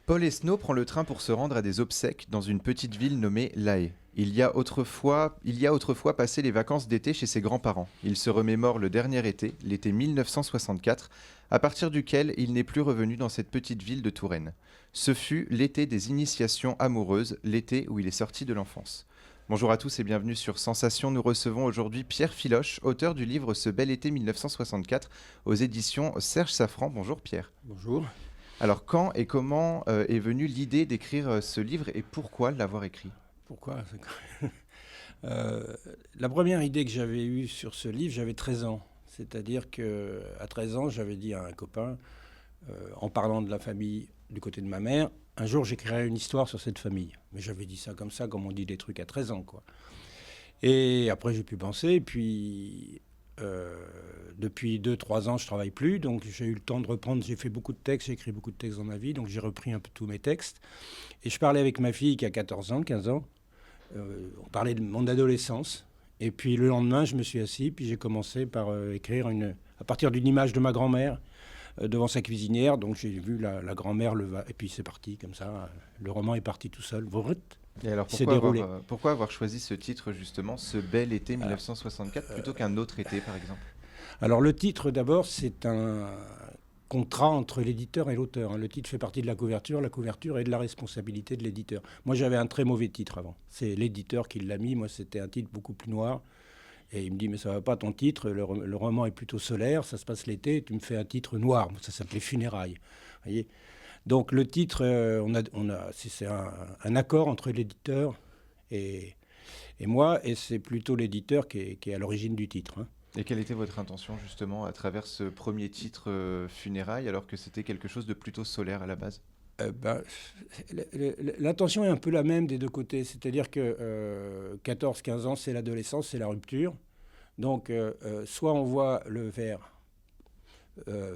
Paul Esnault prend le train pour se rendre à des obsèques dans une petite ville nommée La Haye. Il y a autrefois passé les vacances d'été chez ses grands-parents. Il se remémore le dernier été, l'été 1964, à partir duquel il n'est plus revenu dans cette petite ville de Touraine. Ce fut l'été des initiations amoureuses, l'été où il est sorti de l'enfance. Bonjour à tous et bienvenue sur Sensation. Nous recevons aujourd'hui Pierre Filoche, auteur du livre Ce bel été 1964 aux éditions Serge Safran. Bonjour Pierre. Bonjour. Alors quand et comment est venue l'idée d'écrire ce livre et pourquoi l'avoir écrit? Pourquoi La première idée que j'avais eue sur ce livre, j'avais 13 ans. C'est-à-dire qu'à 13 ans, j'avais dit à un copain, en parlant de la famille du côté de ma mère, un jour j'écrirai une histoire sur cette famille. Mais j'avais dit ça, comme on dit des trucs à 13 ans, quoi. Et après, j'ai pu penser, et puis depuis 2-3 ans, je ne travaille plus, donc j'ai eu le temps de reprendre. J'ai fait beaucoup de textes, j'ai écrit beaucoup de textes dans ma vie, donc j'ai repris un peu tous mes textes. Et je parlais avec ma fille qui a 14 ans, 15 ans. On parlait de mon adolescence. Et puis le lendemain, je me suis assis, puis j'ai commencé par écrire à partir d'une image de ma grand-mère devant sa cuisinière. Donc j'ai vu la grand-mère, et puis c'est parti comme ça. Le roman est parti tout seul. Et alors pourquoi avoir choisi ce titre justement, Ce bel été 1964, plutôt qu'un autre été par exemple? Alors le titre d'abord, c'est un contrat entre l'éditeur et l'auteur. Le titre fait partie de la couverture est de la responsabilité de l'éditeur. Moi j'avais un très mauvais titre avant. C'est l'éditeur qui l'a mis, moi c'était un titre beaucoup plus noir. Et il me dit mais ça va pas ton titre, le roman est plutôt solaire, ça se passe l'été, tu me fais un titre noir. Ça s'appelait Funérailles. Voyez. Donc le titre, c'est un accord entre l'éditeur et moi, et c'est plutôt l'éditeur qui est à l'origine du titre. Et quelle était votre intention justement à travers ce premier titre Funérailles, alors que c'était quelque chose de plutôt solaire à la base? L'intention est un peu la même des deux côtés, c'est-à-dire que 14-15 ans, c'est l'adolescence, c'est la rupture. Donc soit on voit le verre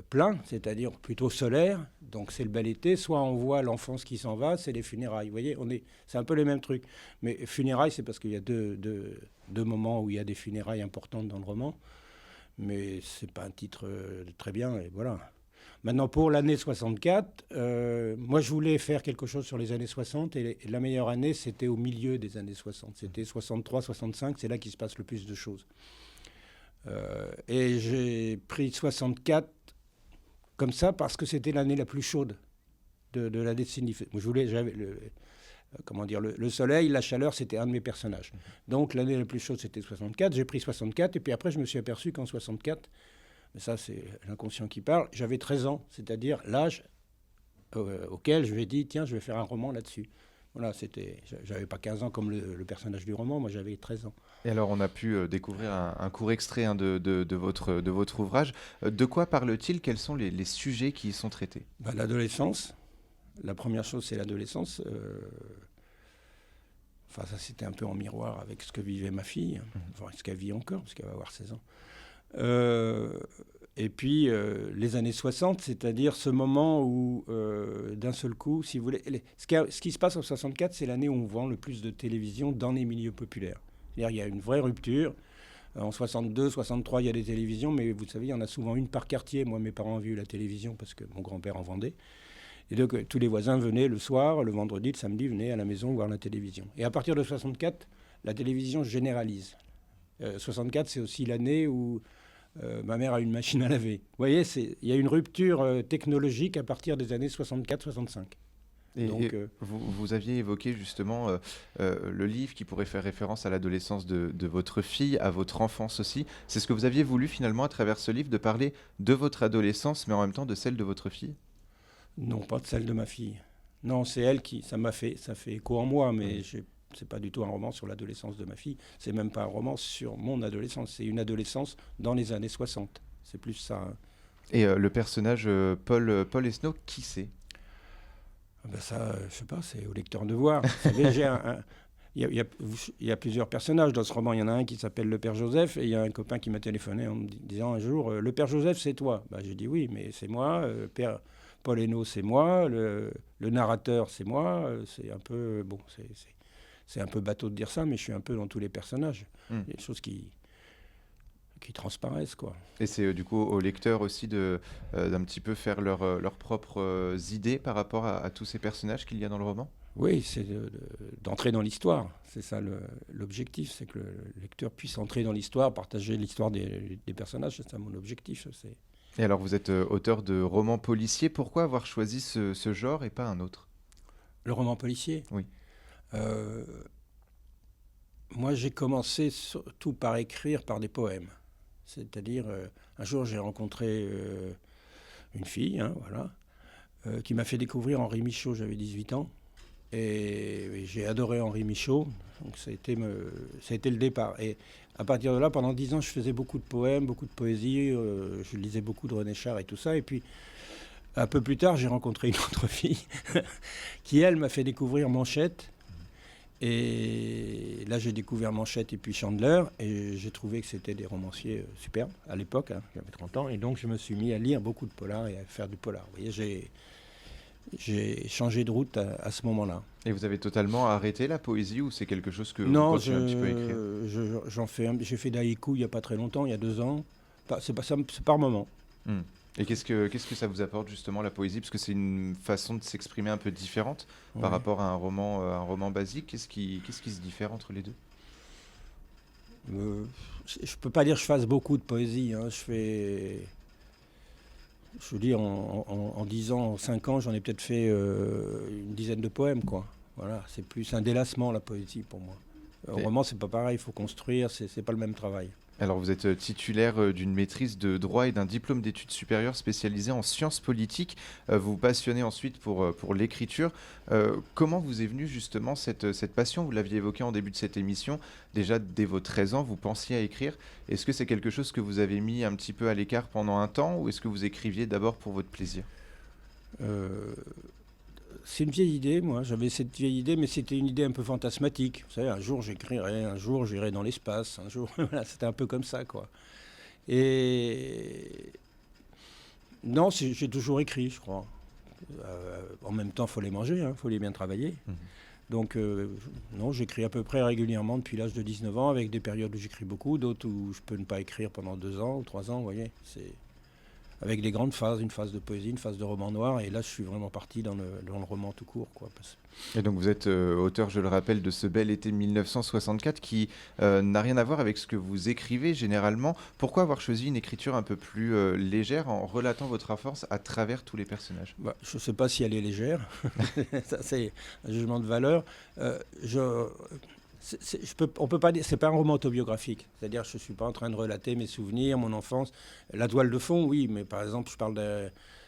plein, c'est-à-dire plutôt solaire, donc c'est le bel été, soit on voit l'enfance qui s'en va, c'est les funérailles. Vous voyez, c'est un peu les mêmes trucs. Mais funérailles, c'est parce qu'il y a deux moments où il y a des funérailles importantes dans le roman, mais c'est pas un titre très bien, et voilà. Maintenant, pour l'année 64, moi je voulais faire quelque chose sur les années 60, et la meilleure année, c'était au milieu des années 60. C'était 63, 65, c'est là qu'il se passe le plus de choses. Et j'ai pris 64 comme ça parce que c'était l'année la plus chaude de la décennie. J'avais le soleil, la chaleur, c'était un de mes personnages. Donc l'année la plus chaude, c'était 64. J'ai pris 64 et puis après, je me suis aperçu qu'en 64, mais ça c'est l'inconscient qui parle, j'avais 13 ans, c'est-à-dire l'âge auquel je lui ai dit, tiens, je vais faire un roman là-dessus. Voilà, j'avais pas 15 ans comme le personnage du roman, moi j'avais 13 ans. Et alors on a pu découvrir un court extrait de votre ouvrage. De quoi parle-t-il? Quels sont les sujets qui y sont traités? L'adolescence. La première chose, c'est l'adolescence. Enfin, ça, c'était un peu en miroir avec ce que vivait ma fille. Enfin, ce qu'elle vit encore, parce qu'elle va avoir 16 ans. Et puis, les années 60, c'est-à-dire ce moment où, d'un seul coup, si vous voulez... Ce qui se passe en 64, c'est l'année où on vend le plus de télévision dans les milieux populaires. C'est-à-dire qu'il y a une vraie rupture. En 62, 63, il y a des télévisions, mais vous savez, il y en a souvent une par quartier. Moi, mes parents ont vu la télévision parce que mon grand-père en vendait. Et donc, tous les voisins venaient le soir, le vendredi, le samedi, venaient à la maison voir la télévision. Et à partir de 64, la télévision se généralise. 64, c'est aussi l'année où ma mère a une machine à laver. Vous voyez, il y a une rupture technologique à partir des années 64-65. Et vous aviez évoqué justement le livre qui pourrait faire référence à l'adolescence de votre fille, à votre enfance aussi. C'est ce que vous aviez voulu finalement à travers ce livre, de parler de votre adolescence, mais en même temps de celle de votre fille? Non, pas de celle de ma fille. Non, c'est elle qui... ça fait écho en moi, mais c'est pas du tout un roman sur l'adolescence de ma fille. C'est même pas un roman sur mon adolescence. C'est une adolescence dans les années 60. C'est plus ça. Et le personnage Paul Esnault, qui c'est? Ça, je sais pas, c'est au lecteur de voir. Vous savez, il y a plusieurs personnages dans ce roman. Il y en a un qui s'appelle le Père Joseph, et il y a un copain qui m'a téléphoné en me disant un jour, le Père Joseph, c'est toi. J'ai dit oui, mais c'est moi. Père Paul Esnault, c'est moi. Le narrateur, c'est moi. C'est un peu... Bon, c'est un peu bateau de dire ça, mais je suis un peu dans tous les personnages. Il y a des choses qui... qui transparaissent, quoi. Et c'est du coup aux lecteurs aussi d'un petit peu faire leurs propres idées par rapport à tous ces personnages qu'il y a dans le roman? Oui, c'est d'entrer dans l'histoire. C'est ça l'objectif, c'est que le lecteur puisse entrer dans l'histoire, partager l'histoire des personnages. C'est ça mon objectif. Et alors vous êtes auteur de romans policiers, pourquoi avoir choisi ce genre et pas un autre? Le roman policier. Oui. Euh, Moi, j'ai commencé surtout par écrire par des poèmes. C'est-à-dire, un jour, j'ai rencontré une fille, hein, voilà, qui m'a fait découvrir Henri Michaud. J'avais 18 ans. Et j'ai adoré Henri Michaud. Donc, ça a été le départ. Et à partir de là, pendant 10 ans, je faisais beaucoup de poèmes, beaucoup de poésie. Je lisais beaucoup de René Char et tout ça. Et puis, un peu plus tard, j'ai rencontré une autre fille qui, elle, m'a fait découvrir Manchette. Et là, j'ai découvert Manchette et puis Chandler, et j'ai trouvé que c'était des romanciers superbes à l'époque, hein, j'avais 30 ans, et donc je me suis mis à lire beaucoup de polars et à faire du polar. Vous voyez, j'ai changé de route à ce moment-là. Et vous avez totalement arrêté la poésie ou c'est quelque chose que vous Non, continuez un petit peu à écrire? j'ai fait d'haïku il n'y a pas très longtemps, il y a 2 ans. C'est par moment. Hmm. Et qu'est-ce que ça vous apporte justement la poésie? Parce que c'est une façon de s'exprimer un peu différente par Ouais. rapport à un roman basique. Qu'est-ce qui se diffère entre les deux? Euh, je ne peux pas dire que je fasse beaucoup de poésie, hein. Je veux dire, en 10 ans, en 5 ans, j'en ai peut-être fait une dizaine de poèmes, quoi. Voilà, c'est plus un délassement, la poésie, pour moi. Au Et roman, c'est pas pareil, il faut construire, c'est pas le même travail. alors vous êtes titulaire d'une maîtrise de droit et d'un diplôme d'études supérieures spécialisé en sciences politiques. Vous vous passionnez ensuite pour l'écriture. Comment vous est venue justement cette passion? Vous l'aviez évoqué en début de cette émission. Déjà, dès vos 13 ans, vous pensiez à écrire. Est-ce que c'est quelque chose que vous avez mis un petit peu à l'écart pendant un temps ou est-ce que vous écriviez d'abord pour votre plaisir? Euh, c'est une vieille idée, moi, j'avais cette vieille idée, mais c'était une idée un peu fantasmatique. Vous savez, un jour j'écrirai, un jour j'irai dans l'espace, un jour, voilà, c'était un peu comme ça, quoi. Et non, j'ai toujours écrit, je crois. En même temps, il faut les manger, il faut les bien travailler. Mhm. Donc, non, j'écris à peu près régulièrement depuis l'âge de 19 ans, avec des périodes où j'écris beaucoup, d'autres où je peux ne pas écrire pendant 2 ans ou 3 ans, vous voyez. C'est avec des grandes phases, une phase de poésie, une phase de roman noir, et là, je suis vraiment parti dans le roman tout court, quoi. Et donc vous êtes auteur, je le rappelle, de ce bel été 1964 qui n'a rien à voir avec ce que vous écrivez généralement. Pourquoi avoir choisi une écriture un peu plus légère en relatant votre enfance à travers tous les personnages? Bah, je ne sais pas si elle est légère, ça c'est un jugement de valeur. Je, on peut pas dire, c'est pas un roman autobiographique. C'est-à-dire, je suis pas en train de relater mes souvenirs, mon enfance. La toile de fond, oui, mais par exemple,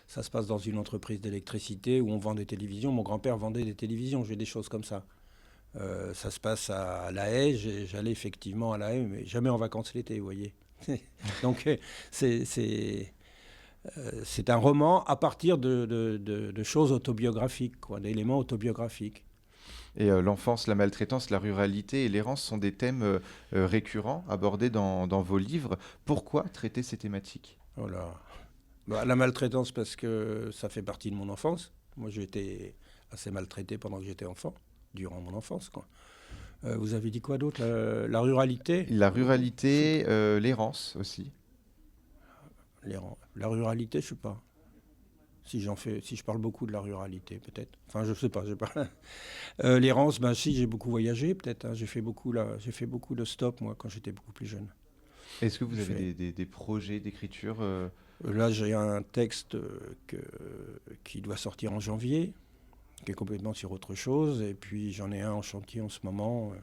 ça se passe dans une entreprise d'électricité où on vend des télévisions. Mon grand-père vendait des télévisions. J'ai des choses comme ça. Ça se passe à La Haye. J'allais effectivement à La Haye, mais jamais en vacances l'été, vous voyez. Donc, c'est c'est un roman à partir de choses autobiographiques, quoi, d'éléments autobiographiques. Et l'enfance, la maltraitance, la ruralité et l'errance sont des thèmes récurrents abordés dans vos livres. Pourquoi traiter ces thématiques? Voilà. Bah, la maltraitance, parce que ça fait partie de mon enfance. Moi, j'ai été assez maltraité pendant que j'étais enfant, durant mon enfance, quoi. Vous avez dit quoi d'autre? La ruralité? La ruralité, l'errance aussi. La ruralité, je sais pas. Si je parle beaucoup de la ruralité, peut-être. Enfin, je sais pas. L'errance, ben si, j'ai beaucoup voyagé, peut-être, hein. J'ai fait beaucoup de stops, moi, quand j'étais beaucoup plus jeune. Est-ce que vous J'ai avez fait- des projets d'écriture Là, j'ai un texte qui doit sortir en janvier, qui est complètement sur autre chose. Et puis, j'en ai un en chantier en ce moment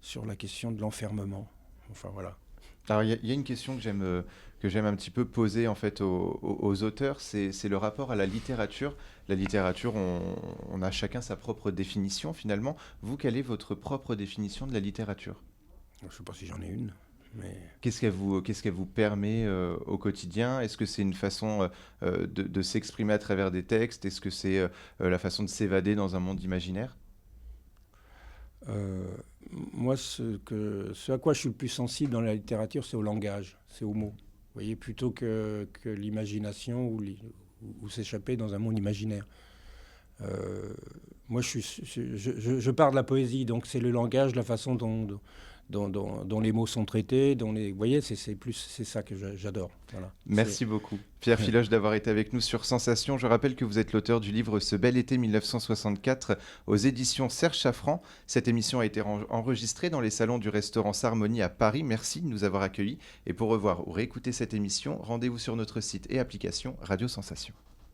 sur la question de l'enfermement. Enfin, voilà. Alors, il y a une question que j'aime un petit peu poser en fait aux auteurs, c'est le rapport à la littérature. La littérature, on a chacun sa propre définition finalement. Vous, quelle est votre propre définition de la littérature? Je ne sais pas si j'en ai une, mais Qu'est-ce qu'elle vous permet au quotidien? Est-ce que c'est une façon de s'exprimer à travers des textes? Est-ce que c'est la façon de s'évader dans un monde imaginaire? euh, moi, ce à quoi je suis le plus sensible dans la littérature, c'est au langage, c'est aux mots. Vous voyez, plutôt que l'imagination ou s'échapper dans un monde imaginaire. Euh, Moi, je pars de la poésie, donc c'est le langage, la façon dont les mots sont traités, vous voyez, c'est ça que j'adore. Voilà. Merci beaucoup, Pierre Filoche, d'avoir été avec nous sur Sensation. Je rappelle que vous êtes l'auteur du livre Ce bel été 1964 aux éditions Serge Chaffran. Cette émission a été enregistrée dans les salons du restaurant Sarmonie à Paris. Merci de nous avoir accueillis. Et pour revoir ou réécouter cette émission, rendez-vous sur notre site et application Radio Sensation.